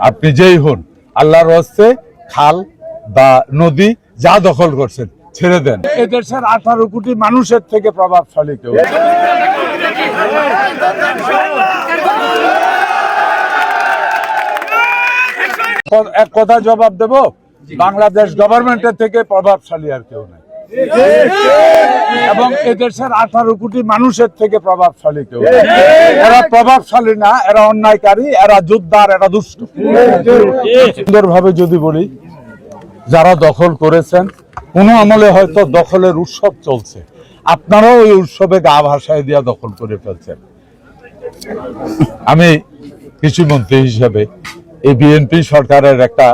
আপনি যেই হন, আল্লাহর হস্তে খাল বা নদী যা দখল করছেন ছেড়ে দেন। এদেশের 18 কোটি মানুষের থেকে প্রভাবশালী কেউ। এক কথা জবাব দেব, বাংলাদেশ গভর্নমেন্টের থেকে প্রভাবশালী আর কেউ নাই, এবং এদেশের 18 কোটি মানুষের থেকে প্রভাবশালী কেউ। এরা প্রভাবশালী না, এরা অন্যায়কারী, এরা যোদ্ধার, এরা দুষ্ট। সুন্দরভাবে যদি বলি, যারা দখল করেছেন, কোন আমলে হয়তো দখলের উৎসব চলছে, আপনারাও ওই উৎসবে গা ভাসায় দিয়া দখল করে ফেলছেন। আমি কৃষিমন্ত্রী হিসাবে, এই বিএনপি সরকারের একটা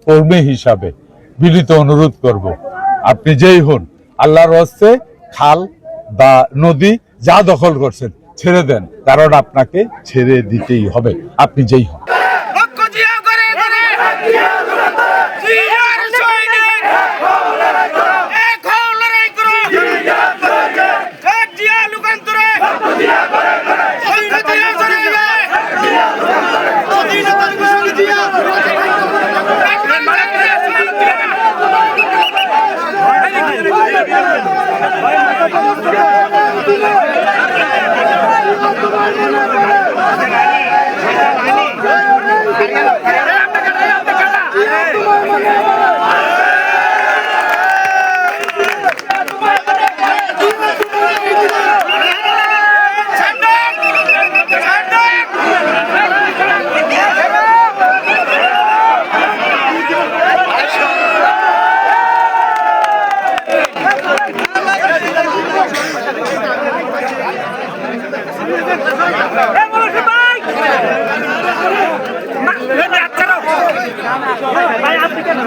কর্মী হিসাবে বিনীত অনুরোধ করব, আপনি যেই হন, আল্লাহর হস্তে খাল বা নদী যা দখল করছেন ছেড়ে দেন, কারণ আপনাকে ছেড়ে দিতেই হবে, আপনি যেই হন। ভাই আপনি কেন